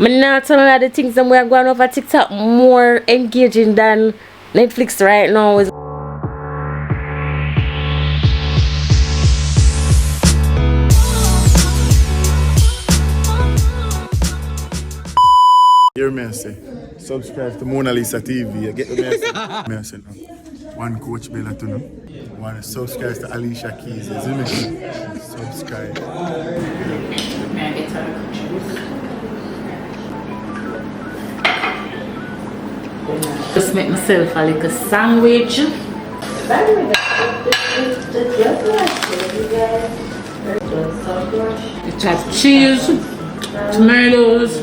I'm not telling you the things that we're going over TikTok more engaging than Netflix right now. Hear me say, subscribe to Mona Lisa TV. You get the message? Me say no. One Coach Bella to know. One subscribe to Alicia Keys. You me? Subscribe. Just make myself a little sandwich. It has cheese, tomatoes.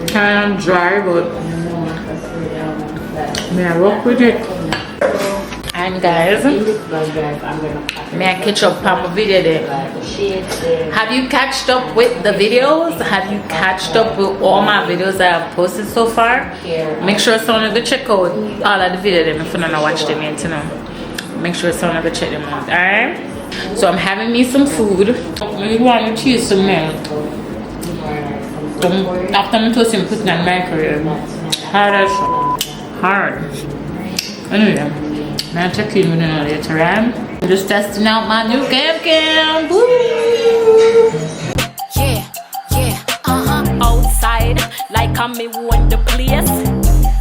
Kind of dry, but may I work with it. And guys, may I catch up on my video there? Have you catched up with the videos? Have you catched up with all my videos that I've posted so far? Make sure someone go check out all of the videos if you don't watch them yet, you know. Make sure someone go check them out, alright? So I'm having me some food. I want to cheese some milk. After I'm toasting, put it in the microwave. Hard. Anyway. I'll check in with you later, right? I'm just testing out my new cam. Woo! Yeah, outside, like I'm me own the place.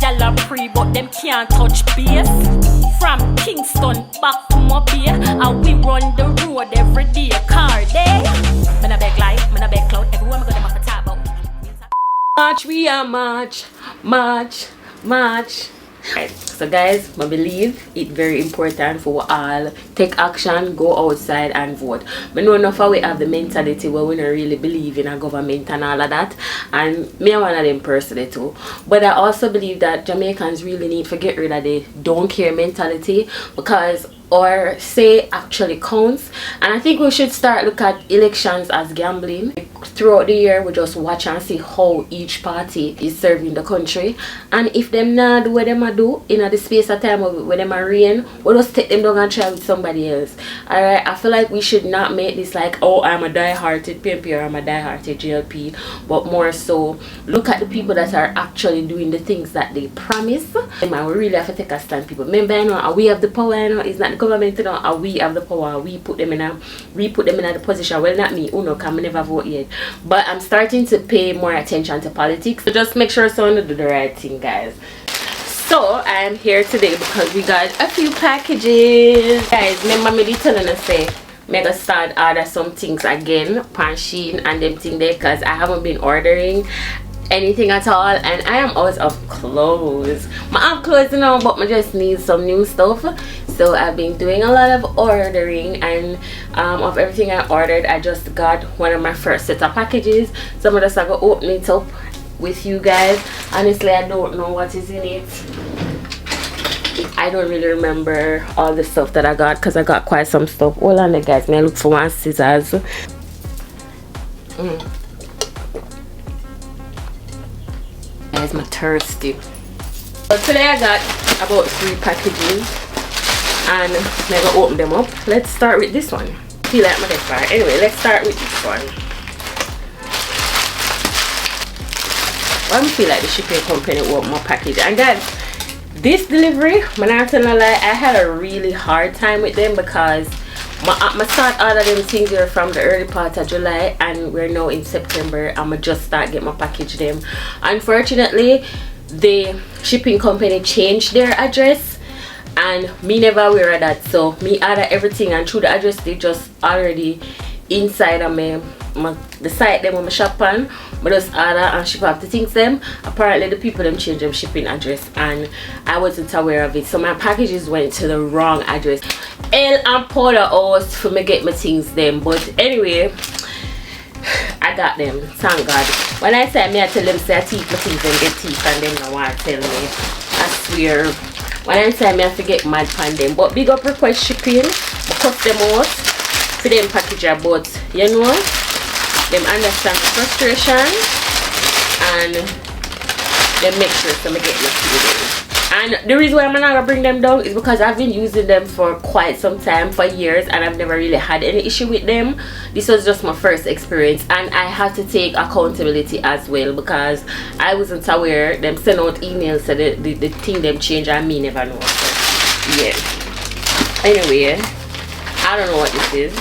Y'all are free, but them can't touch base. From Kingston back to my beer, and we run the road every day. Car day. Man a beg life, man a beg cloud. Everyone me got them off the top about. March, we are March. Right. So guys, I believe it's very important for all take action, go outside and vote. But know enough we have the mentality where we don't really believe in a government and all of that, and me one of them personally too. But I also believe that Jamaicans really need to get rid of the don't care mentality, because our say actually counts. And I think we should start look at elections as gambling. Throughout the year we just watch and see how each party is serving the country, and if them not do what them a do in the space of time when them are reign, we just take them down and try with somebody else. Alright, I feel like we should not make this like, oh, I'm a die-hearted PMP or I'm a die-hearted GLP, but more so look at the people that are actually doing the things that they promise. And we really have to take a stand, people. Remember, you know, we have the power, you know, it's not the government, you know, we have the power, we put them in the position. Well, not me, you know, because I never vote yet, but I'm starting to pay more attention to politics. So just make sure someone do the right thing, guys. So I am here today because we got a few packages. Guys, remember me telling us say mega start order some things again on Shein and them thing there, because I haven't been ordering anything at all, and I am out of clothes. I have clothes, you know, but I just need some new stuff. So I've been doing a lot of ordering, and of everything I ordered, I just got one of my first set of packages. So I'm just gonna open it up with you guys. Honestly, I don't know what is in it. I don't really remember all the stuff that I got because I got quite some stuff. Hold on there, guys. May I look for one scissors. Guys, I'm thirsty. So today I got about 3 packages, and I'm gonna open them up. Let's start with this one. I feel like my next bar. Anyway, let's start with this one. I feel like the shipping company want more package. And guys, this delivery, when I'm telling a lie, I had a really hard time with them because my start order them things here from the early part of July, and we're now in September. I'ma just start get my package them. Unfortunately, the shipping company changed their address, and me never aware of that. So me order everything, and through the address they just already inside of the site them when I shop on, but just order and ship off the things them. Apparently the people them change them shipping address, and I wasn't aware of it, so my packages went to the wrong address. And powder house for me get my things them, but anyway, I got them, thank God. When I say me, I tell them say I teeth my things and get teeth, and them no want to tell me. I swear. When I say me, I forget mad pan them. But big up request shipping, I cut them out for them package, but you know, them understand the frustration, and they make sure so I get my food in. And the reason why I'm not gonna bring them down is because I've been using them for quite some time, for years, and I've never really had any issue with them. This was just my first experience, and I had to take accountability as well because I wasn't aware. Them send out emails so the thing them change and me never know. So, yeah. Anyway, I don't know what this is.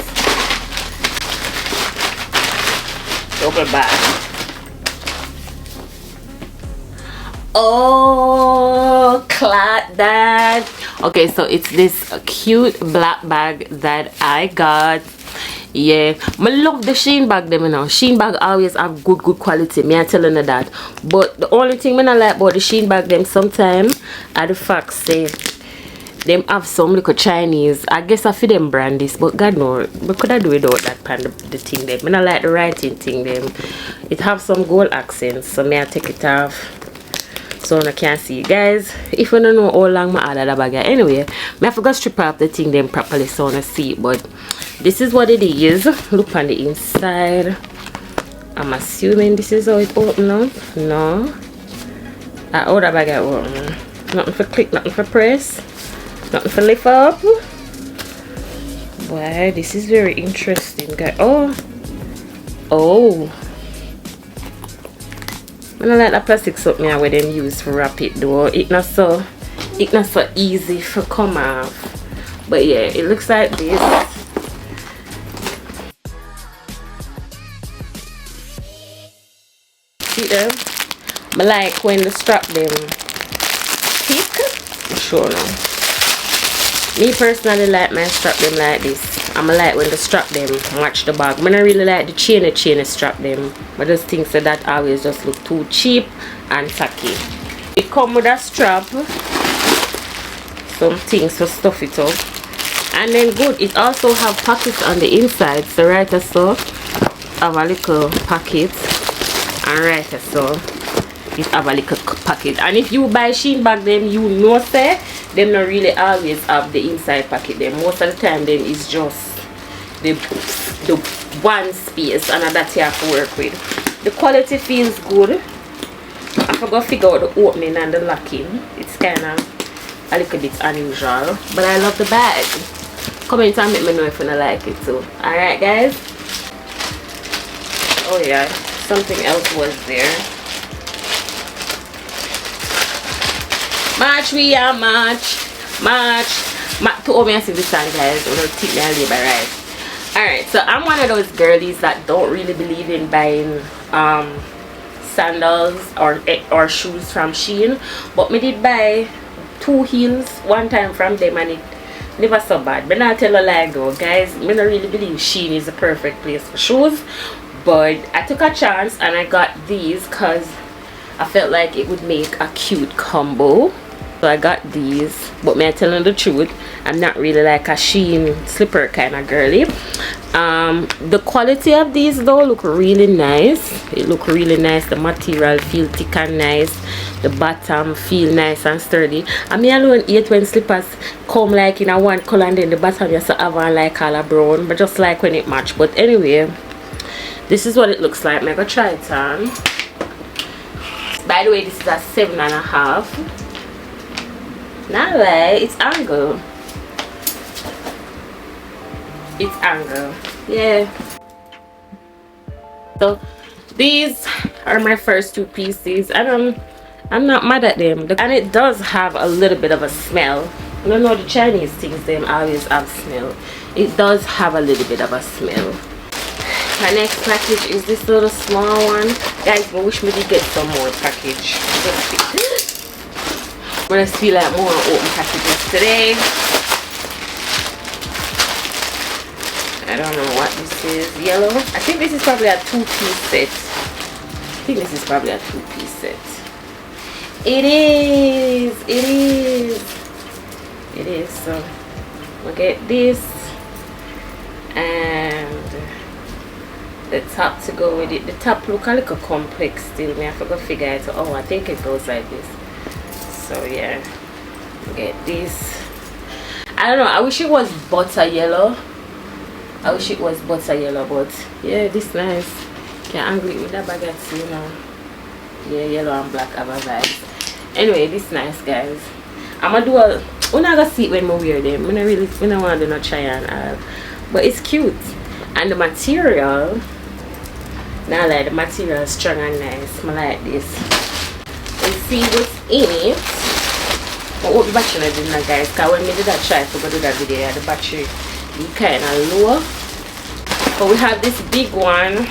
Open bag. Oh, clap that. Okay, so it's this cute black bag that I got. Yeah, I love the Shein bag them, you know. Shein bag always have good quality, me I telling you that. But the only thing I like about the Shein bag them sometimes are the fact say them have some little Chinese. I guess I feel them brand this, but God no, but could I do without that pan the thing them. I like the writing thing them. It have some gold accents, so me I take it off so I can see. Guys, if you don't know how long I ordered the bag, anyway, I forgot to strip off the thing them properly so I see it. But this is what it is. Look on the inside. I'm assuming this is how it opens up. No, I ordered the bag at open. Nothing for click, nothing for press, nothing for lift up. Boy, this is very interesting, guys. Oh, I don't like that plastic soap me where them use for wrap it though. It's not so easy for come off. But yeah, it looks like this. See them? I like when the strap them thick. Sure now. Me personally like my strap them like this. I'm like when the strap them match the bag. I don't really like the chain strap them. I just think so that always just look too cheap and tacky. It come with a strap, some things to stuff it up, and then good. It also have pockets on the inside. So right so have a little pocket, and right so it have a little pocket. And if you buy Shein bag them, you know say them not really always have the inside pocket them. Most of the time then it's just the one space and that you have to work with. The quality feels good. I forgot to figure out the opening and the locking. It's kind of a little bit unusual, but I love the bag. Comment and let me know if you don't like it too. Alright guys. Oh yeah, something else was there. March we are march to over and see this time guys. We're gonna take me a labor right. Alright, so I'm one of those girlies that don't really believe in buying sandals or shoes from Shein, but me did buy 2 heels one time from them and it never so bad. But not tell a lie though guys, me don't really believe Shein is the perfect place for shoes, but I took a chance and I got these because I felt like it would make a cute combo. So I got these, but me telling the truth, I'm not really like a Shein slipper kind of girly. The quality of these though look really nice. It look really nice. The material feel thick and nice. The bottom feel nice and sturdy. I mean alone hate when slippers come like in a one color and then the bottom just have one like color brown, but just like when it match. But anyway, this is what it looks like. I'm gonna try it on. By the way, this is a 7.5. Not right, it's angle. It's angle. Yeah. So these are my first 2 pieces, and I'm not mad at them. And it does have a little bit of a smell. I don't know, the Chinese things them always have smell. It does have a little bit of a smell. My next package is this little small one. Guys, I wish we did get some more package. I'm gonna feel like more open packages today. I don't know what this is. Yellow. I think this is probably a 2-piece set. I think this is probably a 2-piece set. It is. It is. It is. So we'll get this and the top to go with it. The top look a little complex still. I forgot to figure it out. Oh, I think it goes like this. So yeah, get this. I don't know, I wish it was butter yellow. I wish it was butter yellow, but yeah, this nice. Can't angle it with that baguette, you know. Yeah, yellow and black have a vibe. Anyway, this nice guys. I'm gonna do a, we're not gonna see it when we wear them. We don't want to do no try on, but it's cute. And the material, now like the material is strong and nice. I like this. And see what's in it. But what the battery is in that, guys, because when we did that try to do that video, the battery be kind of low. But we have this big one.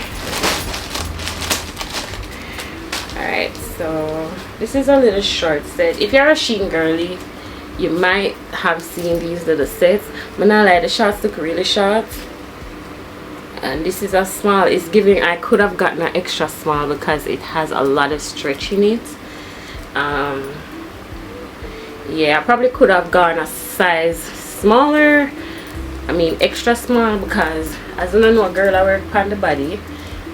Alright, so this is a little short set. If you're a Shein girly, you might have seen these little sets. But now like the shorts look really short. And this is a small. It's giving, I could have gotten an extra small because it has a lot of stretch in it. Yeah, I probably could have gone a size smaller. I mean extra small, because as you know, a girl I work on the body,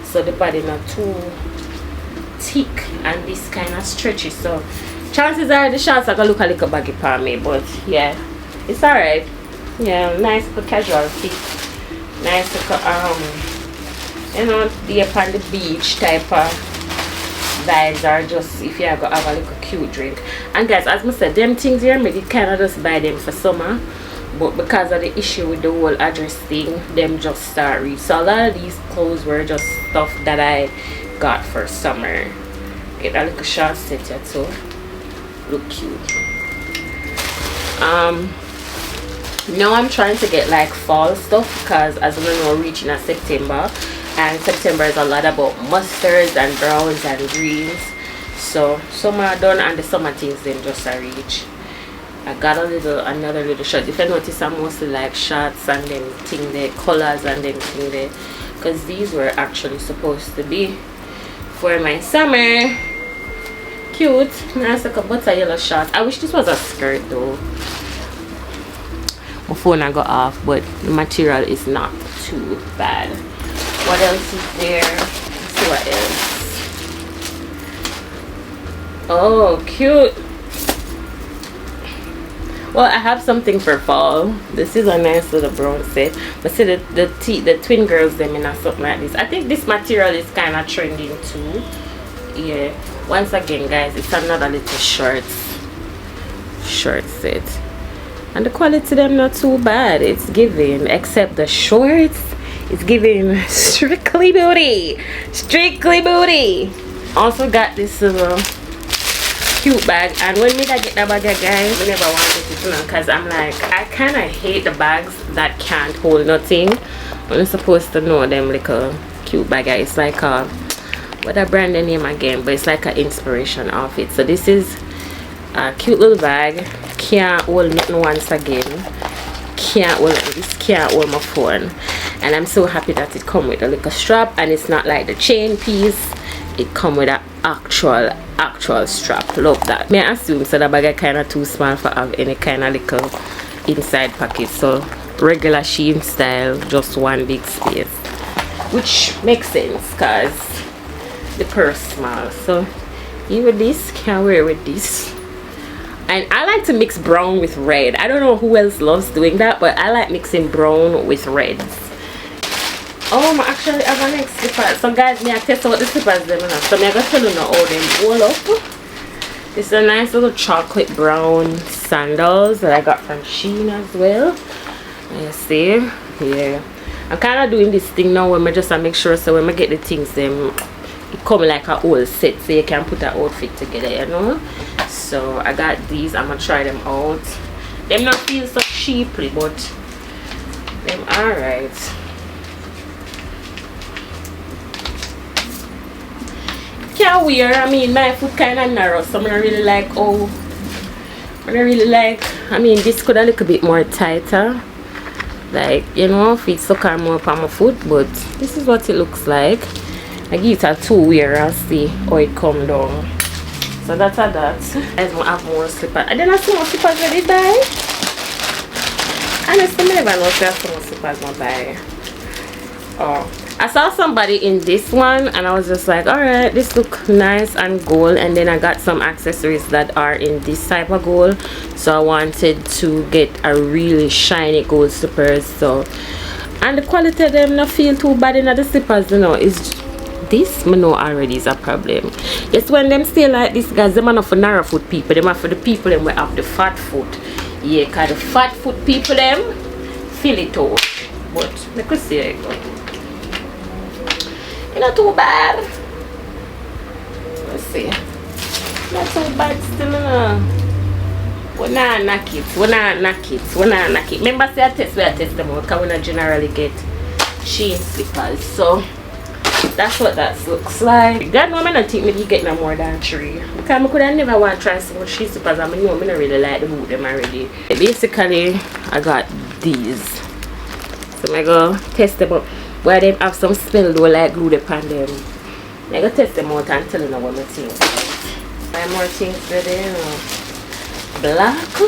so the body not too thick and this kind of stretchy, so chances are the shorts are gonna look a little baggy for me. But yeah, it's alright. Yeah, nice for casual fit. Nice to you know, be up on the beach type of vibes, or just if you go have a little cute drink. And guys, as I said, them things here, maybe kind of just buy them for summer, but because of the issue with the whole address thing, them just start reach. So a lot of these clothes were just stuff that I got for summer. Get a little short set here too. Look cute. Now I'm trying to get like fall stuff, because as we know, reaching at September, and September is a lot about mustards and browns and greens. So summer are done and the summer things then just a reach. I got another little shirt. If I notice, I'm mostly like shorts and then thing there, colors and then thing there, because these were actually supposed to be for my summer. Cute, nice like a butter yellow shorts. I wish this was a skirt though. My phone I got off, but the material is not too bad. What else is there? Let's see what else. Oh, cute. Well, I have something for fall. This is a nice little brown set. But see the twin girls them in a something like this. I think this material is kind of trending too. Yeah. Once again, guys, it's another little short set. And the quality them not too bad. It's giving, except the shorts, it's giving strictly booty. Strictly booty. Also got this little cute bag. And when I get that bag, guys, I never wanted it to know, because I'm like, I kind of hate the bags that can't hold nothing. When I'm supposed to know them little cute bag. It's like a, what a brand name again, but it's like an inspiration outfit. So this is a cute little bag. Can't hold nothing once again. Can't hold this, can't hold my phone. And I'm so happy that it come with a little strap, and it's not like the chain piece. It come with an actual strap. Love that. May I assume so the bag is kind of too small for have any kind of little inside pocket. So regular Shein style, just one big space, which makes sense because the purse small. So you with this, can wear with this. And I like to mix brown with red. I don't know who else loves doing that, but I like mixing brown with reds. Oh, I actually have a next slipper. So guys, me I test out the slippers them now. So I'm gonna tell you now how them roll up. It's a nice little chocolate brown sandals that I got from Shein as well. You see? Yeah. I'm kind of doing this thing now when I just make sure, so when I get the things them, it come like a whole set, so you can put an outfit together, you know. So I got these. I'm gonna try them out. Them not feel so cheaply, but them alright. Can't wear. I mean, my foot kind of narrow, so I don't really like. Oh, I don't really like. I mean, this could a little bit more tighter, like, you know, feet suck more up on my foot. But this is what it looks like. I give it a 2 wear and see how it come down. So that's a that. I don't have more slippers. I didn't see more slippers ready to buy. Honestly, I never know if I have some more slippers to buy. Oh, I saw somebody in this one and I was just like, alright, this look nice and gold. And then I got some accessories that are in this type of gold. So I wanted to get a really shiny gold slippers. So, and the quality of them not feel too bad in the slippers, you know. It's this, me know already is a problem. Yes, when them stay like this, guys, them are not for narrow foot people. Them are for the people them will have the fat foot. Yeah, cause the fat foot people them feel it out. But me could see it. It's not too bad. Let's see. Not too bad still, we not knock it. We not knock it. We not knock it. Remember, say I test them out because we not generally get Shein slippers. So that's what that looks like. God no, I don't think me get no more than 3. Because I could have never want to try some more Shein slippers. I know I don't really like the boot them already. Basically, I got these. So I go test them out. Where they have some smell though, like glue upon them. I go test them out and tell you what I think. Five more things there, black.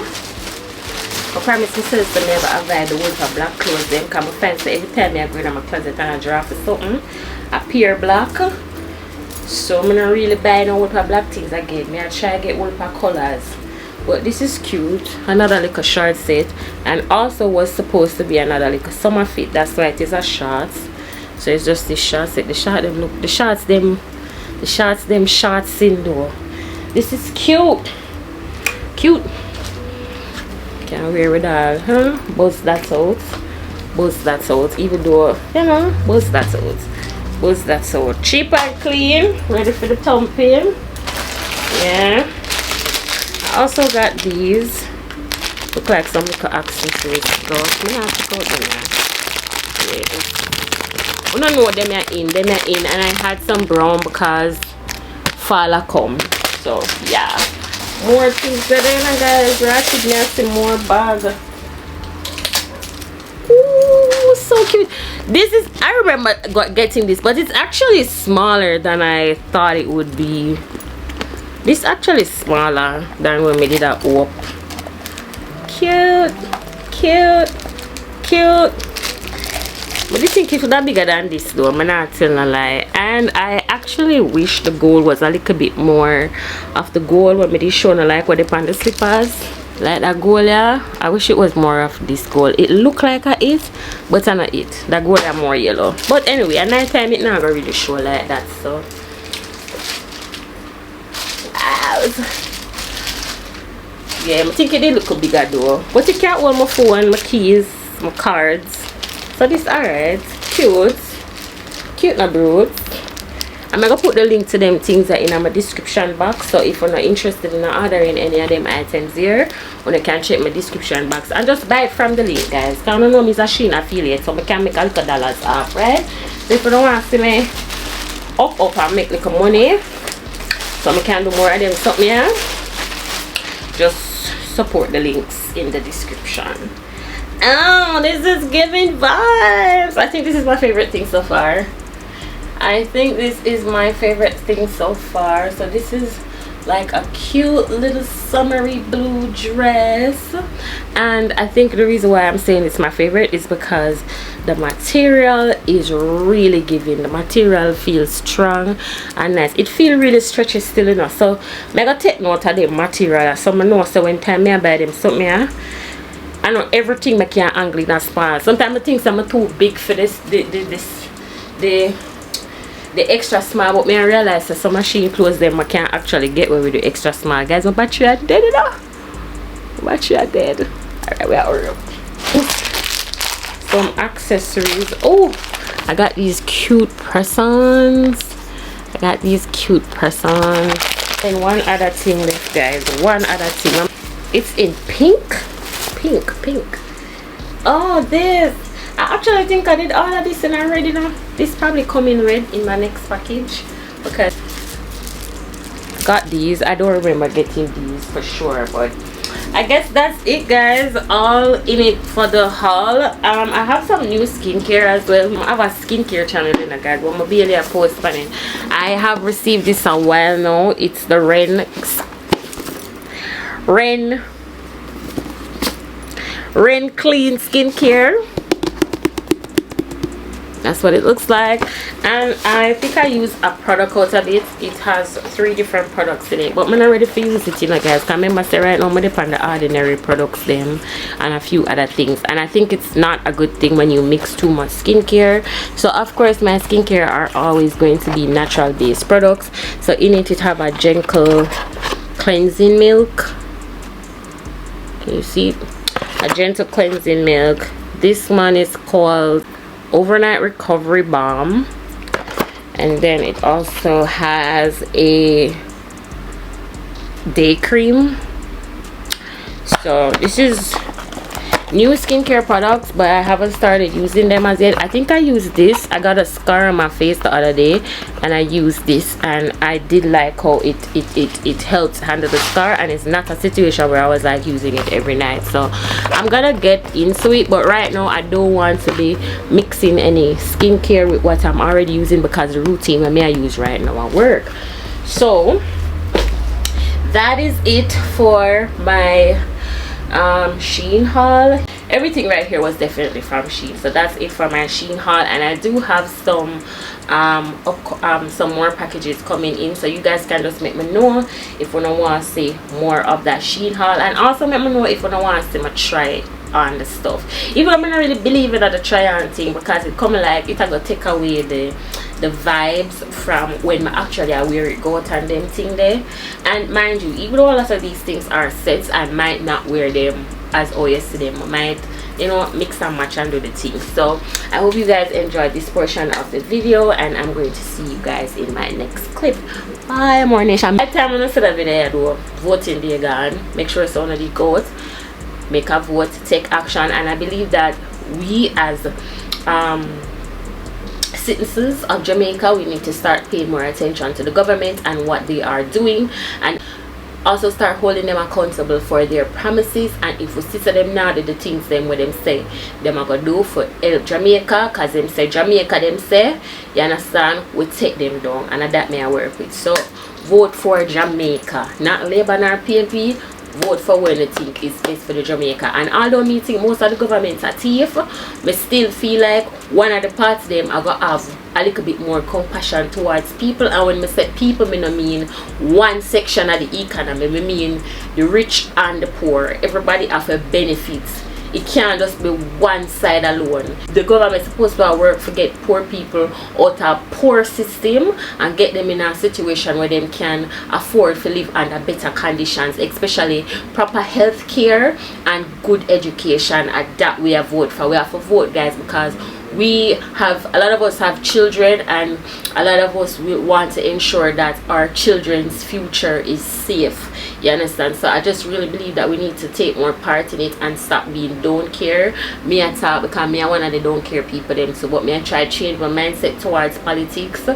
I promise myself to never avoid the wool for black clothes them because I fancy every time I go in my closet and I draw for something I appear black. So I'm not really buying no wool for black things again. I try to get wool for colors. But this is cute. Another little short set. And also was supposed to be another little summer fit. That's why it is a shorts. So it's just this short set. The shorts them shorts in though. This is cute. Cute. Can't wear it all, huh? Bust that out. Bust that out. Even though, you know, bust that out. Bust that out. Cheap and clean. Ready for the thumping. Yeah. I also got these. Look like some little accessories. So I'm gonna have to put them there. Yeah. I don't know what them are in. Them are in, and I had some brown because fall come. So yeah. More things that in, guys. Ratchet me some more bag. Ooh, so cute. This is, I remember getting this, but it's actually smaller than I thought it would be. This actually smaller than when we did that up. Cute, cute, cute. But this thing is not bigger than this though, I'm not telling a lie. And I actually wish the gold was a little bit more of the gold when we did show like what they on the slippers. Like that gold, yeah. I wish it was more of this gold. It look like a it, but it's not it. The gold are more yellow. But anyway, at night time it not gonna really show like that. So wow. Yeah, I think it did look bigger though. But you can't hold my phone, my keys, my cards. So this alright, cute na bro. I'm gonna put the link to them things that in my description box. So if you're not interested in ordering any of them items here, you can check my description box and just buy it from the link, guys. Cause I don't know me is a Shein affiliate, so I can make a little dollars off, right? So if you don't want to see me up and make little money, so I can do more of them something here, just support the links in the description. Oh, this is giving vibes. I think this is my favorite thing so far. I think this is my favorite thing so far. So this is like a cute little summery blue dress, and I think the reason why I'm saying it's my favorite is because the material is really giving. The material feels strong and nice. It feels really stretchy still enough. So I'm gonna take note of the material so I know so when time I buy them something, I know everything I can angle in a small. Sometimes I think I'm too big for this the extra small, but I realize that some Shein clothes them I can't actually get away with the extra small. Guys, my battery are dead enough. My battery are dead. Alright, we are up. Some accessories. Oh, I got these cute press-ons. And one other thing left, guys. One other thing. It's in pink. Oh, this. I actually think I did all of this and already now. This probably come in red in my next package because I got these. I don't remember getting these for sure, but I guess that's it, guys. All in it for the haul. I have some new skincare as well. I have a skincare channel in the guys, but I'm barely a post on it. I have received this a while now. It's the Ren Clean Skincare. that's what it looks like. And I think I use a product out of it. It has 3 different products in it, but I'm not ready for use it, you know, guys. Can remember say right now I'm depend on the ordinary products them and a few other things, and I think it's not a good thing when you mix too much skincare. So of course my skincare are always going to be natural based products. So in it have a gentle cleansing milk. Can you see? A gentle cleansing milk. This one is called Overnight Recovery Balm, and then it also has a day cream. So this is new skincare products, but I haven't started using them as yet. I think I used this. I got a scar on my face the other day and I used this, and I did like how it helps handle the scar, and it's not a situation where I was like using it every night. So I'm gonna get into it, but right now I don't want to be mixing any skincare with what I'm already using, because the routine I use right now at work. So that is it for my Shein haul. Everything right here was definitely from Shein, so that's it for my Shein haul. And I do have some more packages coming in, so you guys can just make me know if you don't want to see more of that Shein haul, and also make me know if you don't want to see me try on the stuff. Even I'm not really believing that the try on thing, because it come like it will take away the vibes from when I actually I wear it go out and them thing there. And mind you, even though a lot of these things are sets, I might not wear them as always to them. I might, you know, mix and match and do the thing. So I hope you guys enjoyed this portion of the video, and I'm going to see you guys in my next clip. Bye, more nation. By the time I'm gonna see the video, I do voting day gone. Make sure some of the go make a vote, take action. And I believe that we as citizens of Jamaica, we need to start paying more attention to the government and what they are doing, and also start holding them accountable for their promises. And if we see to them now, the things them what them say them are gonna do for help Jamaica, cause them say Jamaica them say, you understand, we take them down, and that may I work with. So vote for Jamaica, not Labour nor PNP. Vote for when you think is best for the Jamaica. And although me think most of the governments are thief, me still feel like one of the parts of them are gonna have a little bit more compassion towards people. And when me say people, me no mean one section of the economy, me mean the rich and the poor. Everybody have a benefits. It can't just be one side alone. The government is supposed to work to get poor people out of poor system and get them in a situation where they can afford to live under better conditions, especially proper health care and good education. And that we have vote for. We have to vote, guys, because we have, a lot of us have children, and a lot of us will want to ensure that our children's future is safe. You understand? So I just really believe that we need to take more part in it and stop being don't care. Me I talk because me I one of the don't care people them. So but me I try to change my mindset towards politics,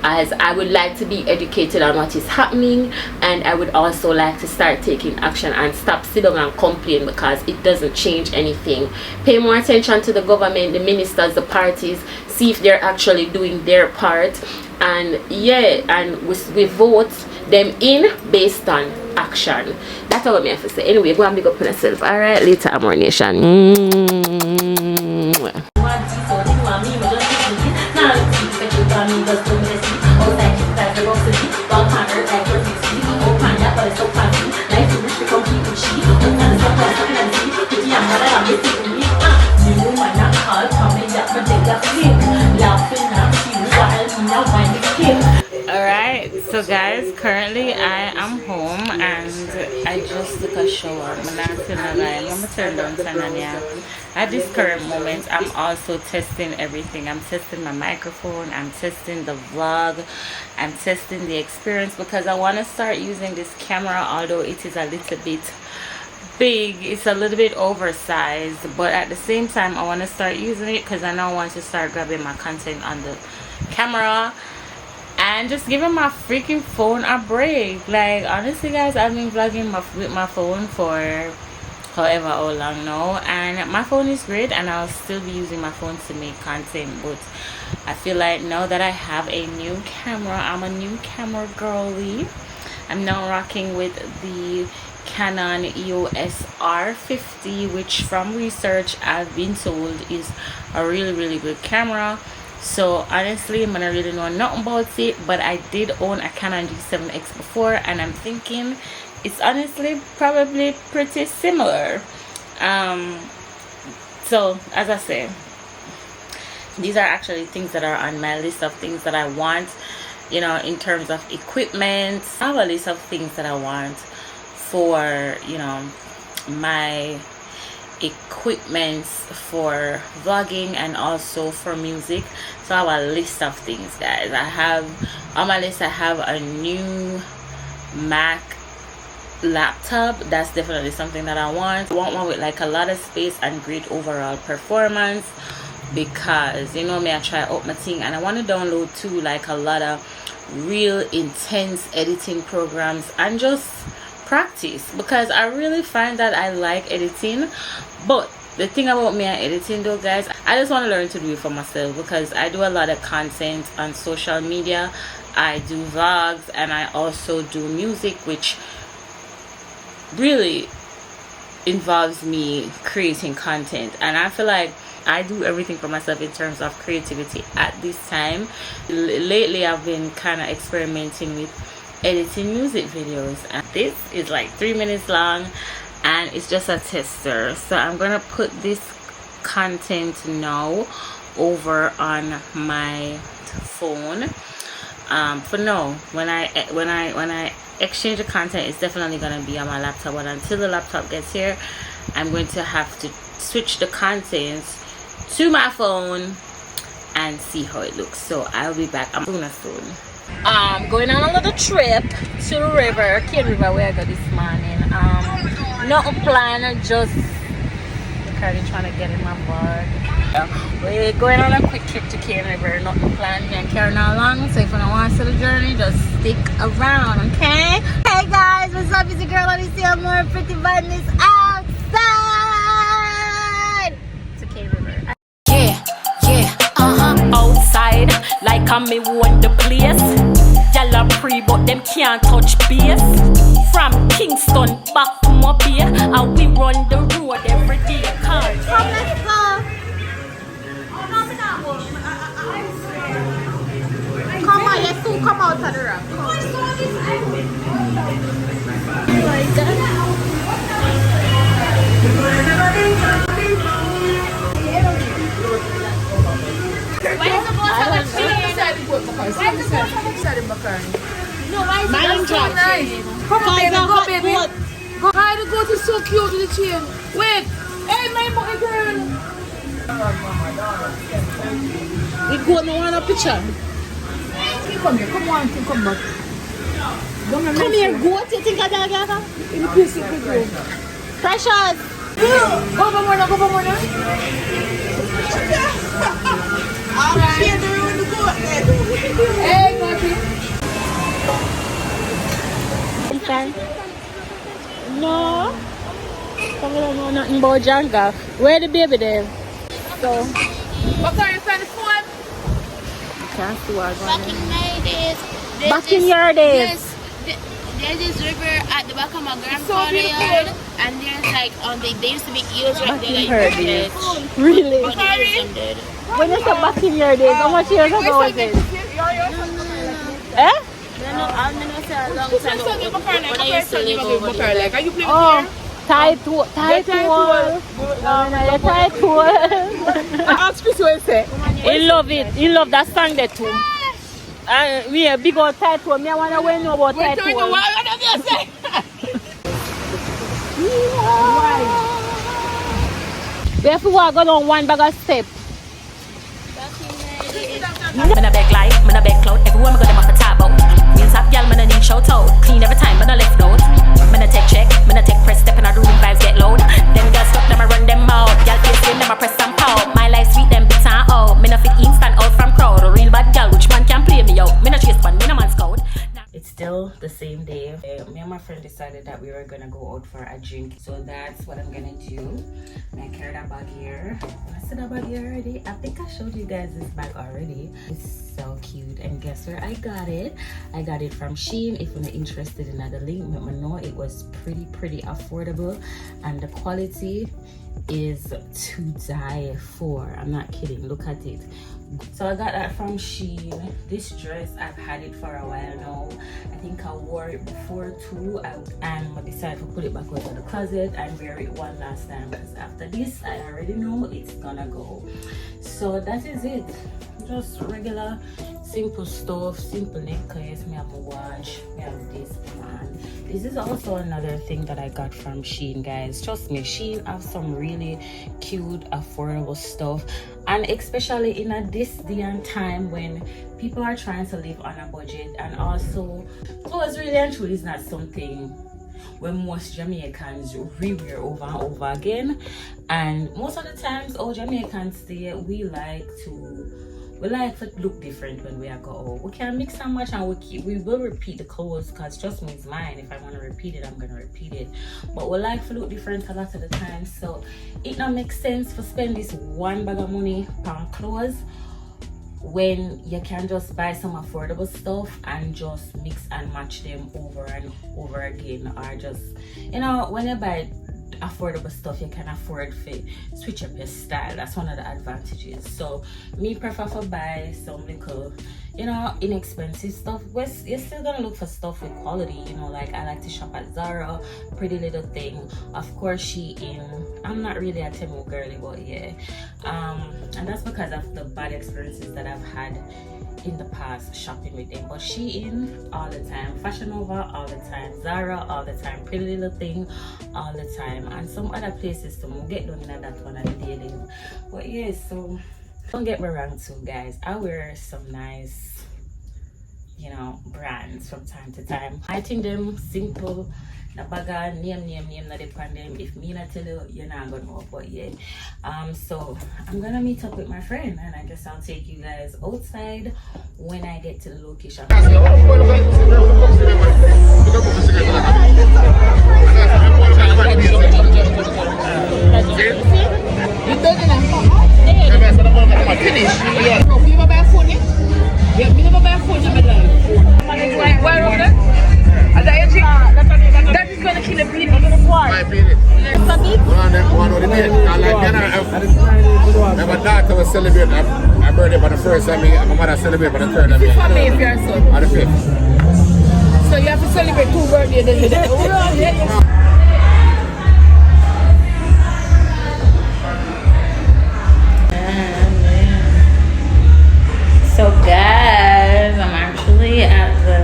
as I would like to be educated on what is happening, and I would also like to start taking action and stop sitting and complain, because it doesn't change anything. Pay more attention to the government, the ministers, the parties, see if they're actually doing their part, and yeah, and we vote them in based on action. That's what me have to say. Anyway, go and big up on yourself. Alright, later, more nation. Alright, so guys, currently I am home and I just took a shower. I'm not gonna lie, I'm gonna turn down Tanania. At this current moment, I'm also testing everything. I'm testing my microphone, I'm testing the vlog, I'm testing the experience, because I want to start using this camera, although it is a little bit big, it's a little bit oversized, but at the same time I want to start using it because I know I want to start grabbing my content on the camera and just giving my freaking phone a break. Like, honestly guys, I've been vlogging with my phone for however how long now, and my phone is great and I'll still be using my phone to make content, but I feel like now that I have a new camera, I'm a new camera girly. I'm now rocking with the Canon EOS R50, which from research I've been told is a really good camera. So honestly, I'm gonna really know nothing about it, but I did own a Canon G7X before, and I'm thinking it's honestly probably pretty similar. So as I say, these are actually things that are on my list of things that I want, you know, in terms of equipment. I have a list of things that I want for, you know, my equipment for vlogging and also for music. So I have a list of things, guys. I have on my list, I have a new Mac laptop. That's definitely something that I want. I want one with like a lot of space and great overall performance, because you know me, I try out my thing, and I want to download too like a lot of real intense editing programs and just practice, because I really find that I like editing. But the thing about me and editing though, guys, I just want to learn to do it for myself, because I do a lot of content on social media. I do vlogs and I also do music, which really involves me creating content, and I feel like I do everything for myself in terms of creativity at this time. Lately I've been kind of experimenting with editing music videos, and this is like 3 minutes long and it's just a tester. So I'm gonna put this content now over on my phone. For now, when I exchange the content, it's definitely gonna be on my laptop, but until the laptop gets here, I'm going to have to switch the contents to my phone and see how it looks. So I'll be back. I'm soon. Going on a little trip to the river, Cane River, where I got this morning. Nothing planned, just currently trying to get in my bag. We're going on a quick trip to Cane River, nothing planned. Me and Karen along, so if you don't want to see the journey, just stick around, okay? Hey guys, what's up? It's your girl, let me see more pretty badness outside to Cane River. Outside, like I'm me own the place. Y'all are free, but them can't touch base. From Kingston back to Mobile, and we run the road every day. Come, let's go. Come on, let's go. Come out of the rock. Why is the boss of the Shein? Why is the boss of the Shein? No, why is the boss of the Shein? Come on, baby, go, baby. Go. Hi, the goat is so cute with the chain. Wait. Hey, my boy girl. We go no want a picture. Come here, come on, come back. Come here, goat. You think I got in the piece of the goat. Precious. Go for more now, go for more now. I'm cheering with the goat then. Hey, Gotti. No. I don't know nothing about Janga. Where the baby there? So. What are you trying to phone? Can't see what Back in my days. Back in your days. Yes. There's this river at the back of my grandfather's yard, and there's like they used to make eels right there. Like Really? but the eels them dead. When you say back in your days, how much years ago was it? Eh? I'm gonna say a long time ago. But I used to live over there. Are you playing Oh, tight wall. Tight wall. Ask Chris what he say. He love it. He love that song there too. And we a big old tight wall. Me I wanna know about tight wall. What does he say? We have to walk on one bag of step. Man a beg life, man a beg clout. Everywhere me go, them off a top out. Real top gal, man a need shout out. Clean every time, man a left note. Man a take check, man a take press. Step in the room, vibes get loud. Them girls stuck, them a run them out. Gal face them, them a press and pout. My life sweet, them bits and out. Me no fit instant out from crowd. A real bad gal, which man can play me out. Me no chase man, me no man scout. It's still the same day. Me and my friend decided that we were gonna go out for a drink, so that's what I'm gonna do. I carried a bag here. I said a bag here already. I think I showed you guys this bag already. It's so cute, and guess where I got it? I got it from Shein. If you're interested in the link, let me know. It was pretty affordable, and the quality is to die for. I'm not kidding. Look at it. So I got that from Shein. This dress, I've had it for a while now. I think I wore it before too, and I decided to put it back out of the closet and wear it one last time, because after this I already know it's gonna go. So that is it. Just regular simple stuff, simple necklace. Me have my watch, me have this man. This is also another thing that I got from Shein, guys. Trust me, Shein have some really cute affordable stuff, and especially in this day and time when people are trying to live on a budget, and also clothes really and truly is not something when most Jamaicans rewear over and over again. And most of the times all Jamaicans say we like to look different when we are go out. We can mix and match, and we will repeat the clothes, because trust me, it's mine. If I want to repeat it, I'm gonna repeat it. But we like to look different a lot of the time, so it not makes sense to spend this one bag of money on clothes when you can just buy some affordable stuff and just mix and match them over and over again. Or just, you know, when you buy affordable stuff, you can afford to switch up your style. That's one of the advantages. So me prefer to buy some little, you know, inexpensive stuff. You're still gonna look for stuff with quality, you know, like I like to shop at Zara, Pretty Little Thing, of course Shein. I'm not really a Temu girly, but yeah, and that's because of the bad experiences that I've had in the past shopping with them. But Shein all the time, Fashion Nova all the time, Zara all the time, Pretty Little Thing all the time, and some other places to get done in that one on the daily. But yeah, so don't get me wrong too, guys, I wear some nice, you know, brands from time to time. I think them simple, the bagger name that they pan them. If me not tell you, you're not gonna know. But yeah, so I'm gonna meet up with my friend, and I guess I'll take you guys outside when I get to the location. That is gonna kill a breed. I'm gonna fly. My daughter was celebrating her birthday for the first time, my mother celebrated for the third time. For me, if you're son. On the 5th. So you have to celebrate 2 birthdays. So guys, I'm actually at the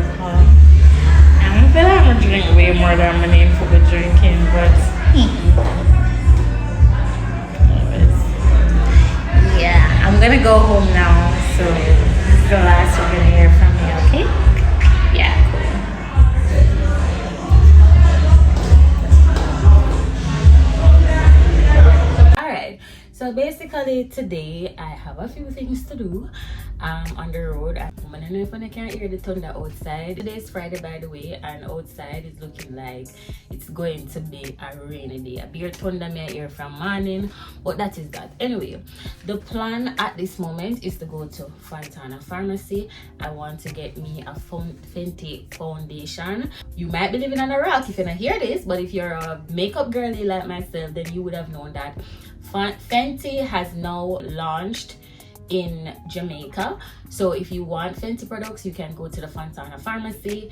I feel like I'm gonna drink way more than I'm in for the drinking, but yeah, I'm gonna go home now, so this is the last you're gonna hear from me, okay? Yeah, cool. Alright, so basically today I have a few things to do on the road. I don't know if I can hear the thunder outside. Today is Friday, by the way, and outside is looking like it's going to be a rainy day. A bit of thunder may hear from morning, but that is that. Anyway, the plan at this moment is to go to Fontana Pharmacy. I want to get me a Fenty foundation. You might be living on a rock if you don't hear this, but if you're a makeup girly like myself, then you would have known that Fenty has now launched in Jamaica. So if you want Fenty products, you can go to the Fontana Pharmacy,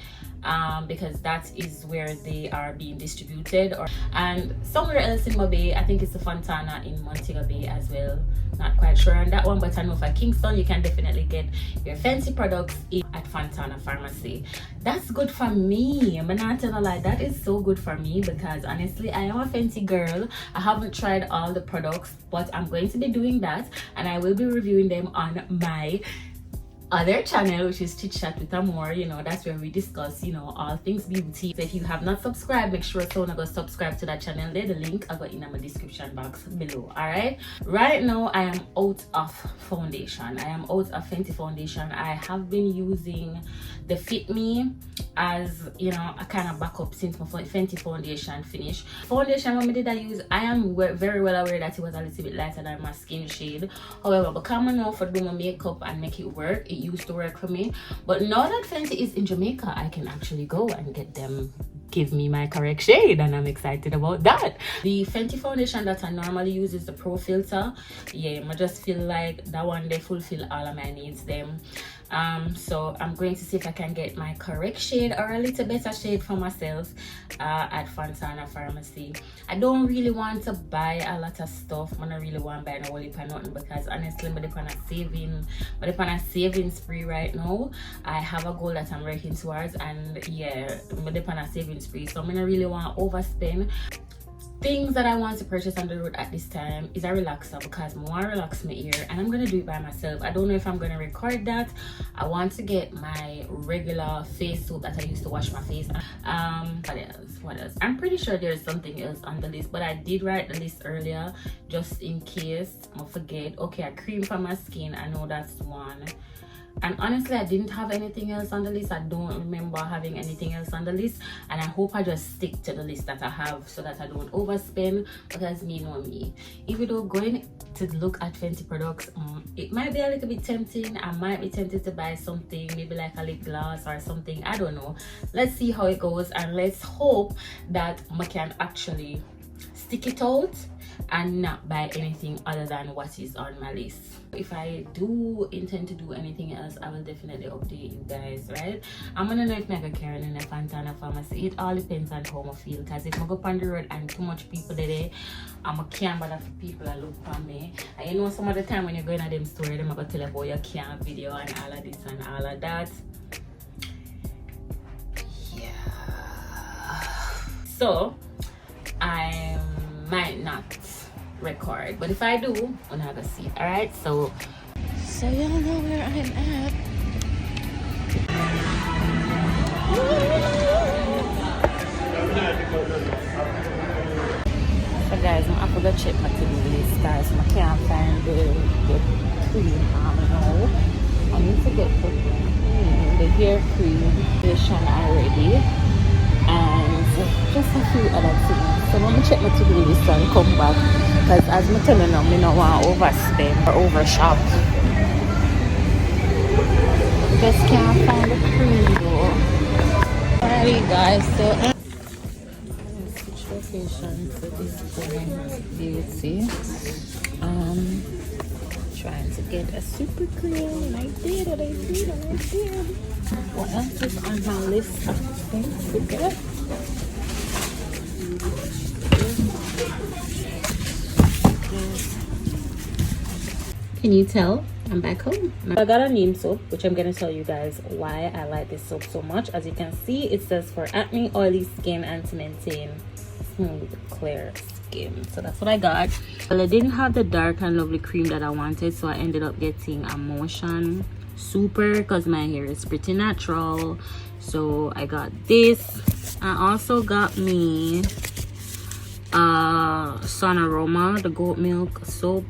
because that is where they are being distributed, and somewhere else in Bay. I think it's the Fontana in Montego Bay as well. Not quite sure on that one, but I know for Kingston you can definitely get your Fenty products at Fontana Pharmacy. That's good for me. I'm not telling a lie, that is so good for me, because honestly I am a Fenty girl. I haven't tried all the products, but I'm going to be doing that, and I will be reviewing them on my other channel, which is Chit Chat with Amore. You know, that's where we discuss, you know, all things beauty. So if you have not subscribed, make sure to go subscribe to that channel. There, the link I got in my description box below. All right, right now I am out of foundation. I am out of Fenty foundation. I have been using the Fit Me as, you know, a kind of backup since my Fenty foundation finished. Foundation when I use, I am very well aware that it was a little bit lighter than my skin shade. However, because I know for doing my makeup and make it work, it used to work for me. But now that Fenty is in Jamaica, I can actually go and get give me my correct shade, and I'm excited about that. The Fenty foundation that I normally use is the Pro Filter. Yeah, I just feel like that one they fulfill all of my needs them. So I'm going to see if I can get my correct shade or a little better shade for myself at Fontana Pharmacy. I don't really want to buy a lot of stuff. I don't really want to buy no whole heap of nothing, because honestly I'm on a saving spree right now. I have a goal that I'm working towards, and yeah, I'm on a saving spree, so I don't really want to overspend. Things that I want to purchase on the road at this time is a relaxer, because I want to relax my ear, and I'm gonna do it by myself. I don't know if I'm gonna record that. I want to get my regular face soap that I used to wash my face. What else? I'm pretty sure there's something else on the list, but I did write the list earlier just in case I forget. Okay, a cream for my skin, I know that's one. And honestly, I didn't have anything else on the list. I don't remember having anything else on the list, and I hope I just stick to the list that I have so that I don't overspend, because me know me. Even though going to look at Fenty products, it might be a little bit tempting. I might be tempted to buy something, maybe like a lip gloss or something. I don't know. Let's see how it goes, and let's hope that I can actually stick it out and not buy anything other than what is on my list. If I do intend to do anything else, I will definitely update you guys, right? I'm gonna know if I can carry in a Fontana Pharmacy. It all depends on how I feel, because if I go on the road and too much people there, I'm a can't bother for people that look for me. And you know, some of the time when you're going to them store, them about tell you about your can't video and all of this and all of that. Yeah. So I might not record, but if I do, I'm gonna see it. All right, so y'all know where I'm at. So guys, I forgot to check my to-do list, guys. I can't find the cream now. I need to get the hair cream already, and just a few other things. So let me check my to-do list and come back, because as I'm telling you, I don't want to overspend or overshop. Just can't find the cream though. Alrighty guys, so switch location for this beauty. Trying to get a super cream, and I did. What else is on my list of things to get? Can you tell I'm back home? I got a neem soap, which I'm gonna tell you guys why I like this soap so much. As you can see, it says for acne, oily skin, and to maintain smooth, clear skin. So that's what I got. Well, I didn't have the dark and lovely cream that I wanted, so I ended up getting a Motion Super, because my hair is pretty natural. So I got this. I also got me Sun Aroma, the goat milk soap.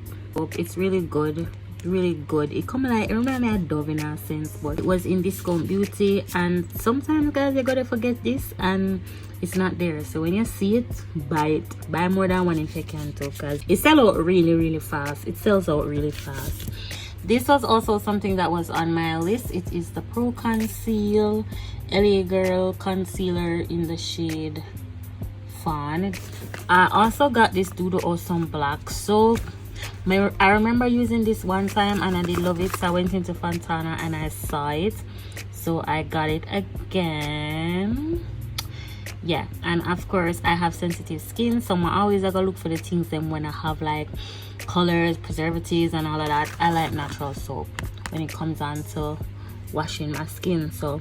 It's really good, it come like, it remember me a Dove in a sense, but it was in Discount Beauty, and sometimes guys you gotta forget this and it's not there. So when you see it, buy more than one if you can too, because it sells out really fast. This was also something that was on my list. It is the Pro Conceal LA Girl Concealer in the shade Fawn. I also got this Doodle Awesome Black soap. I remember using this one time and I did love it, so I went into Fontana and I saw it, so I got it again. Yeah, and of course I have sensitive skin, so I always gotta look for the things then when I have like colors, preservatives and all of that. I like natural soap when it comes on to washing my skin. So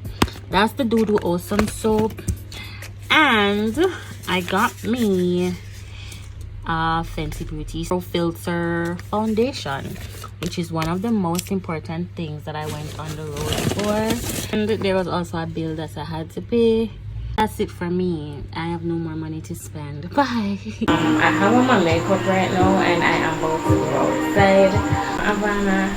that's the Doodle Awesome soap. And I got me Fenty Beauty Pro Filter foundation, which is one of the most important things that I went on the road for. And there was also a bill that I had to pay. That's it for me. I have no more money to spend. Bye. I have on my makeup right now and I am about to go outside. I'm gonna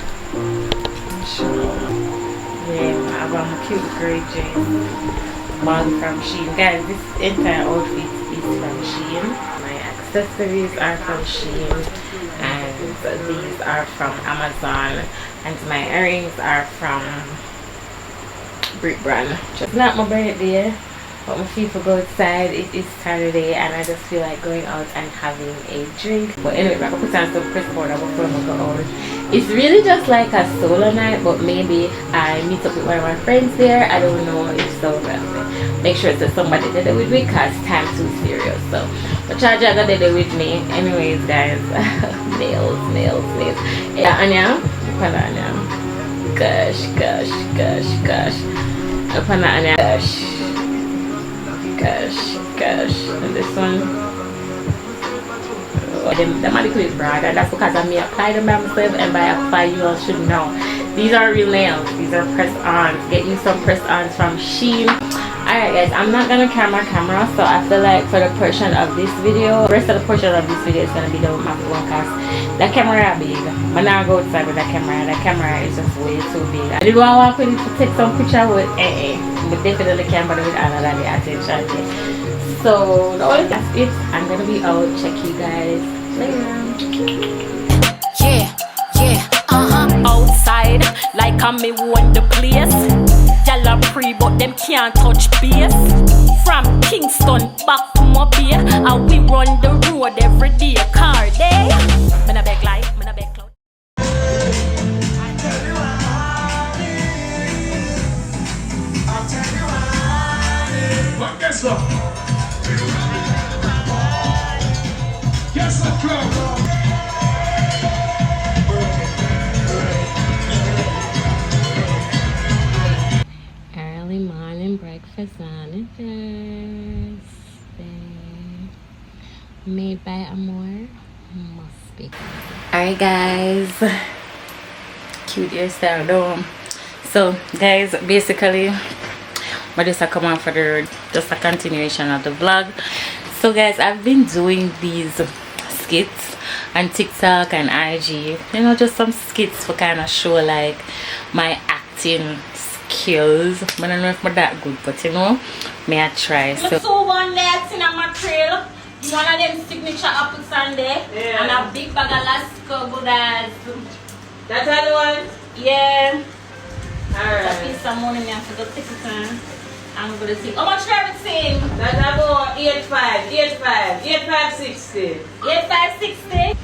I have a cute gray jeans bag from Shein. Guys, this entire outfit is from Shein. Accessories are from Shein, and these are from Amazon, and my earrings are from Brick Brand. It's not my birthday, but my feet will go outside. It is Saturday and I just feel like going out and having a drink. But anyway, I'm gonna put on some press powder before I go out. It's really just like a solo night, but maybe I meet up with one of my friends there. I don't know if so. Make sure it's somebody that with me because time too serious. So but charge I got there with me. Anyways guys, nails. Yeah, Anya. Anya. Gosh. Anya. Gosh. And this one. The manicure is broad, and that's because I may apply them by myself, and by apply you all should know. These are real nails. These are press-ons. Get you some press-ons from Shein. Alright guys, I'm not gonna camera, so I feel like for the portion of this video, the rest of the portion of this video is gonna be done with my phone because the camera is big. But now I go outside with the camera is just way too big. I did want to take some picture with but definitely can't bother with all of the attention. So that's it. I'm gonna be out. Check you guys later. Outside, like I'm me own the place. Y'all are free, but them can't touch base. From Kingston back to Mobile, and we run the road every day. Car day. Man a beg life, man a beg cloud. But guess what? Guess what, club? Early morning breakfast on a Thursday. Made by Amor. Must be. Alright guys. Cute hairstyle though. So guys, basically but just a come on for the just a continuation of the vlog. So guys, I've been doing these skits on TikTok and IG, you know, just some skits for kind of show like my acting skills. I don't know if I'm that good, but you know, may I try. So one that's in my trail, one of them signature apple sundae, and a big bag of Lasco Buddhas. That's all the one? Yeah. Alright. Piece some money me have to go take it on. I'm gonna see. How much do everything? That's about 8560. 8560.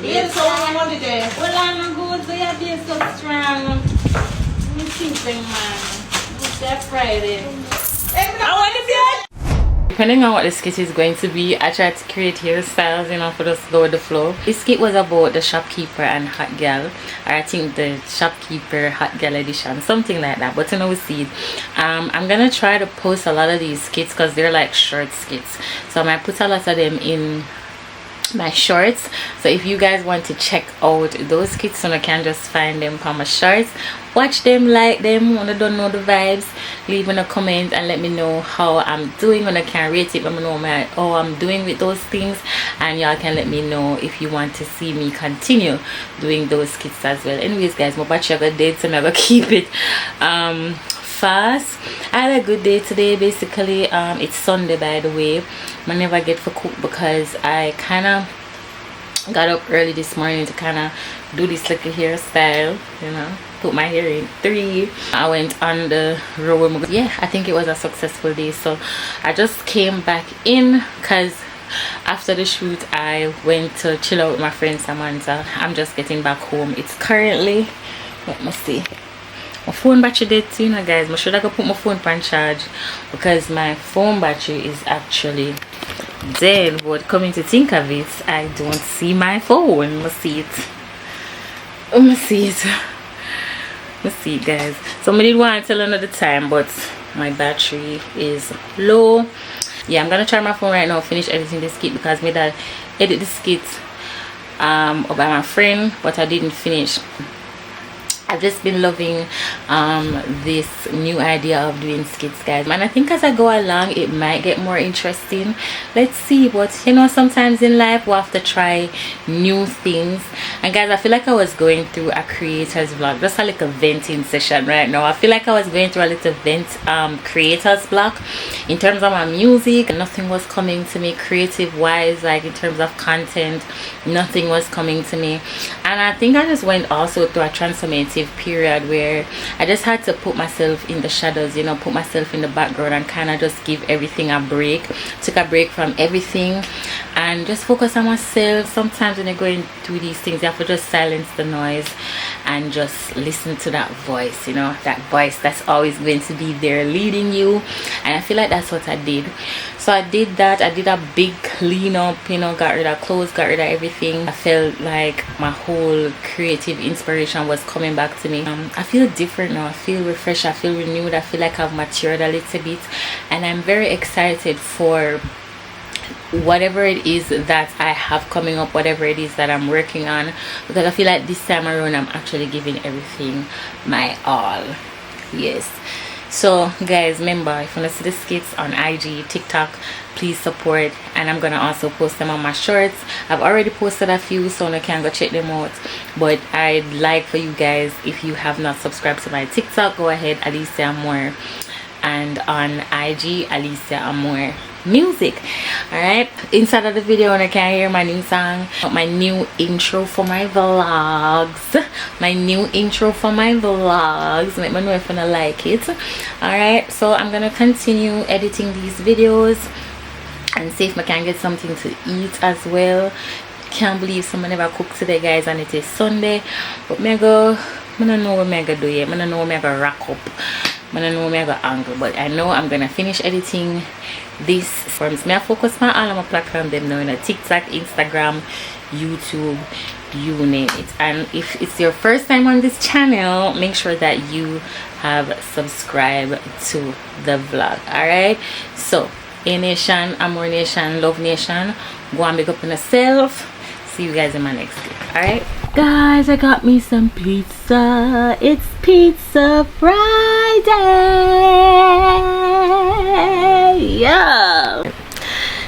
Yes, so I want it there. Well, I'm good. They are being so strong. Let me think, man. It's that Friday. I want it there. Depending on what the skit is going to be, I tried to create hairstyles, you know, for just go with the flow. This skit was about the shopkeeper and hot girl, or I think the shopkeeper hot girl edition, something like that. But you know, we see it. I'm gonna try to post a lot of these skits because they're like short skits, so I might put a lot of them in my shorts. So if you guys want to check out those skits, so I can just find them from my shorts, watch them, like them. When I don't know the vibes, leave in a comment and let me know how I'm doing. When I can rate it, let me know how I'm doing with those things, and y'all can let me know if you want to see me continue doing those skits as well. Anyways guys, my battery got dead, so I'm gonna keep it fast. I had a good day today. Basically it's Sunday, by the way. I never get for cook because I kind of got up early this morning to kind of do this little hairstyle, you know, put my hair in 3. I went on the road. Yeah, I think it was a successful day. So I just came back in because after the shoot I went to chill out with my friend Samantha. I'm just getting back home. It's currently, let me see, my phone battery dead too, you know guys. I should have put my phone on charge because my phone battery is actually dead. But coming to think of it, I don't see my phone. Let's see it. Let's see it. Let's see it, guys. So I did want to tell another time, but my battery is low. Yeah, I'm gonna try my phone right now, finish editing this skit because my dad edit the skit by my friend, but I didn't finish. I've just been loving this new idea of doing skits, guys, and I think as I go along it might get more interesting. Let's see. But you know, sometimes in life we have to try new things. And guys, I feel like I was going through a creators vlog, just a little venting session right now. I feel like I was going through a little vent creators block in terms of my music. Nothing was coming to me creative wise, like in terms of content, nothing was coming to me. And I think I just went also through a transformative creative period where I just had to put myself in the shadows, you know, put myself in the background and kind of just give everything a break. Took a break from everything and just focus on myself. Sometimes when you're going through these things, you have to just silence the noise and just listen to that voice, you know, that voice that's always going to be there leading you. And I feel like that's what I did. So I did that. I did a big clean up, you know, got rid of clothes, got rid of everything. I felt like my whole creative inspiration was coming back to me. I feel different now. I feel refreshed. I feel renewed. I feel like I've matured a little bit, and I'm very excited for whatever it is that I have coming up, whatever it is that I'm working on, because I feel like this time around I'm actually giving everything my all. Yes. So guys, remember, if you want to see the skits on IG, TikTok, please support, and I'm gonna also post them on my shorts. I've already posted a few, so you can go check them out, but I'd like for you guys, if you have not subscribed to my TikTok, go ahead, Alicia Amore, and on IG, Alicia Amore Music. Alright, inside of the video, and I can hear my new song, my new intro for my vlogs, let me know if you like it. Alright, so I'm gonna continue editing these videos and see if I can get something to eat as well. Can't believe someone never cooked today, guys, and it is Sunday, but I don't know what I'm gonna do yet. I don't know what I'm gonna rack up, I don't know what I'm gonna angle, but I know I'm gonna finish editing this forms. May I focus on all of my platforms them now, in a TikTok, Instagram, YouTube, you name it. And if it's your first time on this channel, make sure that you have subscribed to the vlog. Alright, so A Nation, Amore Nation, Love Nation, go and big up on yourself. See you guys in my next clip. Alright guys, I got me some pizza. It's Pizza Friday. Yeah.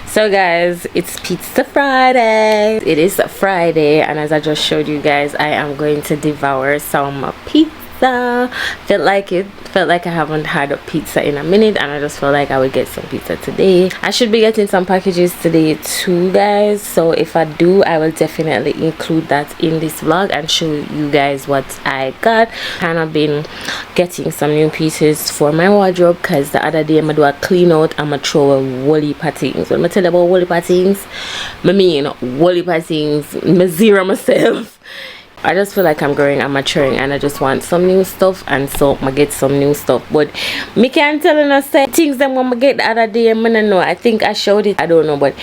So guys, it's Pizza Friday. It is Friday, and as I just showed you guys, I am going to devour some pizza. Felt like I haven't had a pizza in a minute, and I just felt like I would get some pizza today. I should be getting some packages today too, guys, so if I do, I will definitely include that in this vlog and show you guys what I got. Kind of been getting some new pieces for my wardrobe, because the other day I'm gonna do a clean out. I'm gonna throw a woolly things. When I tell you about woolly things, I mean woolly things, I zero myself. I just feel like I'm growing and maturing, and I just want some new stuff, and so I get some new stuff. But me can't tell you say things that I'm gonna get the other day. I don't know. I think I showed it. I don't know, but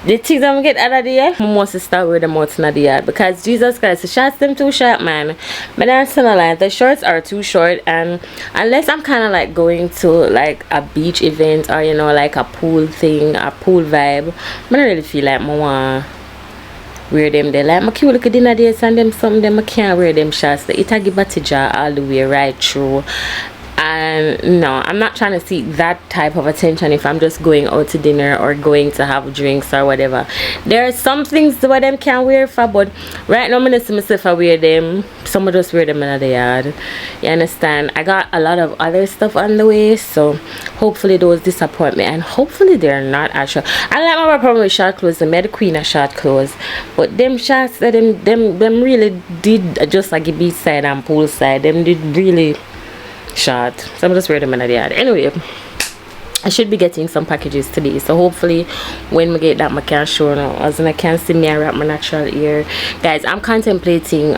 the things I'm gonna get the other day, I must start with them out in the yard, because Jesus Christ, the shorts them too short, man. But that's not like the shorts are too short, and unless I'm kind of like going to like a beach event, or you know, like a pool thing, a pool vibe, I don't really feel like I want wear them there. Like my cute look at dinner dates and them, some of them I can't wear them shorts. It a give a tija all the way right through. And no, I'm not trying to seek that type of attention if I'm just going out to dinner or going to have drinks or whatever. There are some things that them can wear for, but right now I'm gonna see myself I wear them. Some just wear them in the yard. You understand? I got a lot of other stuff on the way, so hopefully those disappoint me, and hopefully they're not actually. I like my problem with short clothes. I made the queen of short clothes, but them shorts, them really did just like a beach side and pool side. Them did really short, so I'm just wear them in the yard. Anyway, I should be getting some packages today, so hopefully when we get that I can show now, as in I can see me wrap my natural hair. Guys, I'm contemplating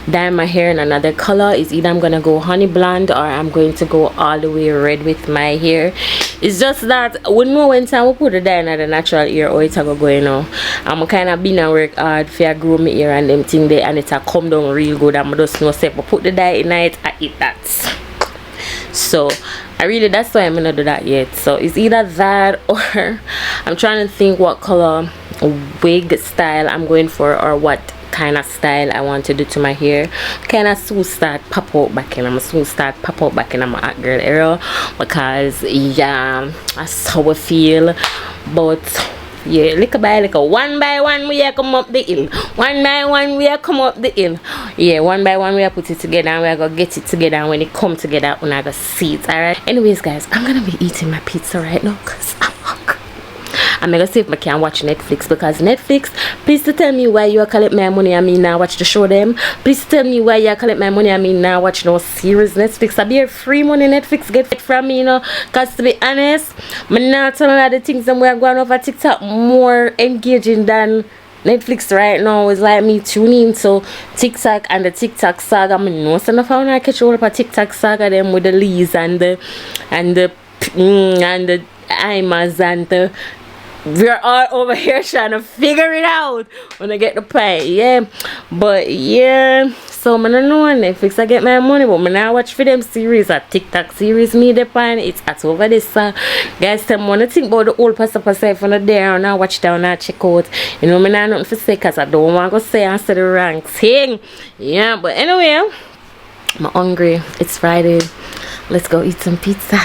dye my hair in another color. Is either I'm gonna go honey blonde or I'm going to go all the way red with my hair. It's just that we know when time we put the dye in the natural hair or it's go going on. I'm kind of been and work hard for grow my hair and them thing there, and it's a come down real good. I'm just no say put the dye in it, I eat that. So that's why I'm gonna do that yet. So it's either that, or I'm trying to think what color wig style I'm going for, or what kind of style I want to do to my hair. Kind of soon start pop out back in. I'm soon start pop out back in my hot girl era, because yeah, that's how I feel. But yeah, little by little, one by one we are come up the hill. One by one we are come up the hill. Yeah, one by one we are put it together, and we are gonna get it together, and when it come together we're gonna see it. Alright, anyways guys, I'm gonna be eating my pizza right now because I'm hungry. I'm gonna see if I can watch Netflix, because Netflix, please to tell me why you collect my money and me now watch the show them. Please tell me why you collect my money and me now watch no series. Netflix, I be free money Netflix get from me, you know. Cause to be honest, me now tell a lot of things that we are going over TikTok more engaging than Netflix right now. Is like me tuning into TikTok and the TikTok saga. I mean, no, so if I wanna catch all up a TikTok saga them with the Lees and the Imas and the, we're all over here trying to figure it out when I get the pay, yeah. But yeah, so I don't know on Netflix I get my money, but I now watch for them series at TikTok series me depend. It's at over this guys, them wanna think about the old person per se from the there and I watch down and check out. You know, I not nothing for say cause I don't want to go say and say the wrong thing. Yeah, but anyway, I'm hungry. It's Friday. Let's go eat some pizza.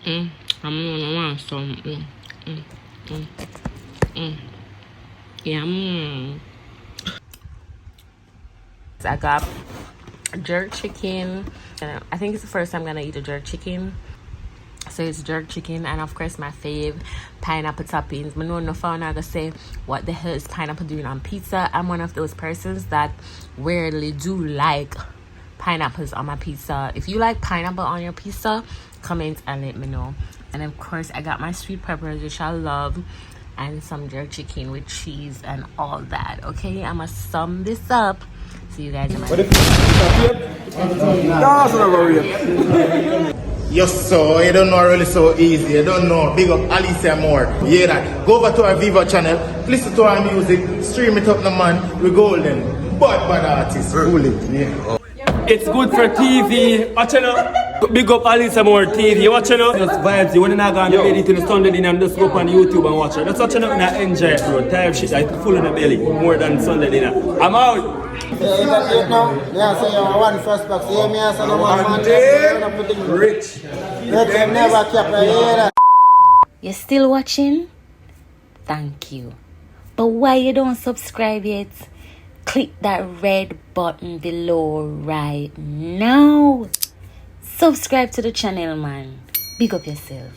I'm gonna want some. Yum. I got jerk chicken. I think it's the first time I'm gonna eat a jerk chicken. So it's jerk chicken and of course my fave, pineapple toppings. I know enough I'm gonna say what the hell is pineapple doing on pizza. I'm one of those persons that rarely do like pineapples on my pizza. If you like pineapple on your pizza, comment and let me know. And of course I got my sweet peppers, which I love, and some jerk chicken with cheese and all that. Okay, I'm gonna sum this up. See you guys in my Yes, so you don't know really so easy. You don't know. Big up Alicia more. Yeah, that. Go over to our Viva channel, listen to our music, stream it up, no man. We're golden. Bad artists, rule it. Yeah. It's good for TV. Watch it now. Big up Alice more TV. Watch it now. Just vibes. You want to go and get it in the Sunday dinner and just go up on YouTube and watch it. That's watch it now and enjoy it, bro. Type shit like full in the belly. More than Sunday dinner. I'm out. Yeah, so you want first box. Yeah, me as a man. Rich. Never kept a year. You still watching? Thank you. But why you don't subscribe yet? Click that red button below right now. Subscribe to the channel, man. Big up yourself.